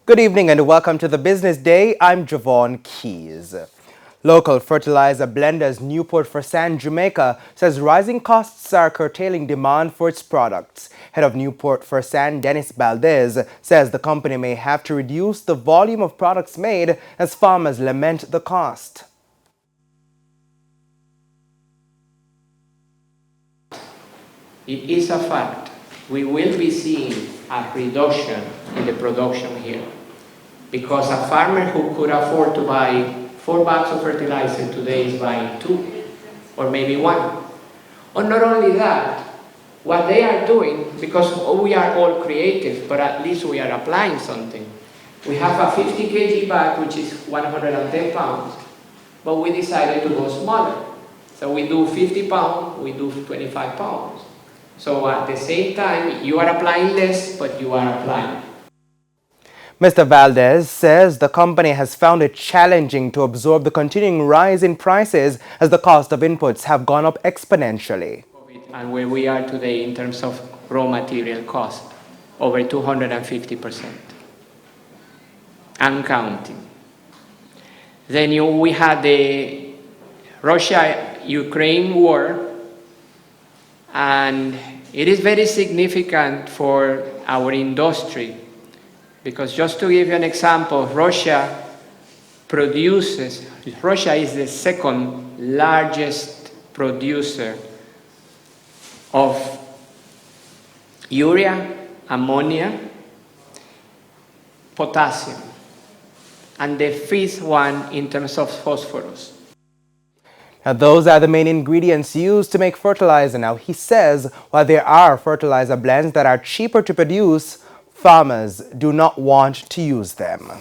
Good evening and welcome to the Business Day. I'm Javon Keys. Local fertilizer blenders Newport for Sand, Jamaica says rising costs are curtailing demand for its products. Head of Newport for Sand, Dennis Valdez, says the company may have to reduce the volume of products made as farmers lament the cost. It is a fact. We will be seeing a reduction in the production here because a farmer who could afford to buy 4 bags of fertilizer today is buying 2 or maybe 1. Or not only that, what they are doing, because we are all creative, but at least we are applying something. We have a 50 kg bag, which is 110 pounds, but we decided to go smaller. So we do 50 pounds, we do 25 pounds. So at the same time, you are applying less, but you are applying. Mr. Valdez says the company has found it challenging to absorb the continuing rise in prices as the cost of inputs have gone up exponentially. And where we are today in terms of raw material cost, over 250%. And counting. Then we had the Russia-Ukraine war, and it is very significant for our industry because just to give you an example, Russia is the second largest producer of urea, ammonia, potassium, and the 5th one in terms of phosphorus. Now, those are the main ingredients used to make fertilizer. Now, he says while there are fertilizer blends that are cheaper to produce, farmers do not want to use them.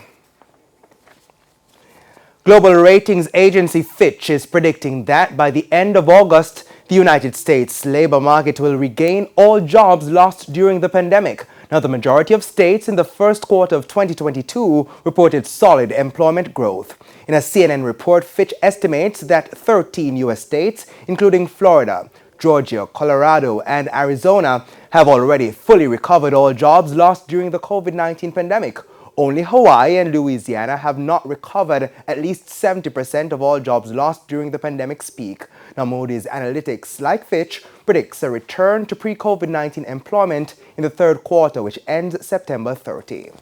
Global ratings agency Fitch is predicting that by the end of August, the United States labor market will regain all jobs lost during the pandemic. Now, the majority of states in the first quarter of 2022 reported solid employment growth. In a CNN report, Fitch estimates that 13 U.S. states, including Florida, Georgia, Colorado, and Arizona, have already fully recovered all jobs lost during the COVID-19 pandemic. Only Hawaii and Louisiana have not recovered at least 70% of all jobs lost during the pandemic's peak. Now, Moody's Analytics, like Fitch, predicts a return to pre-COVID-19 employment in the third quarter, which ends September 30.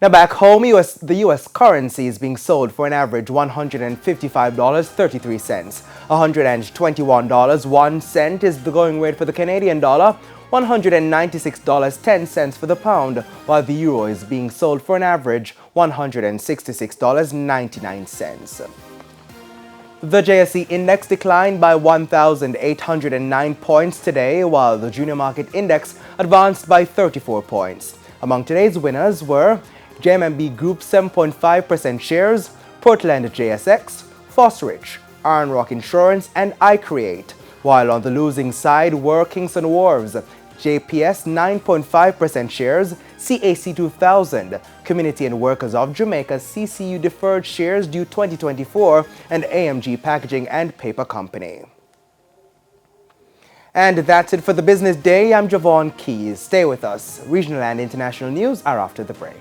Now, back home, the U.S. currency is being sold for an average $155.33. $121.01 is the going rate for the Canadian dollar, $196.10 for the pound, while the euro is being sold for an average $166.99. The JSE index declined by 1,809 points today, while the junior market index advanced by 34 points. Among today's winners were JMB Group 7.5% shares, Portland JSX, Fosrich, Iron Rock Insurance, and iCreate, while on the losing side were Kingston Wharves, JPS 9.5% shares, CAC 2000, Community and Workers of Jamaica CCU deferred shares due 2024, and AMG Packaging and Paper Company. And that's it for the Business Day. I'm Javon Keys. Stay with us. Regional and international news are after the break.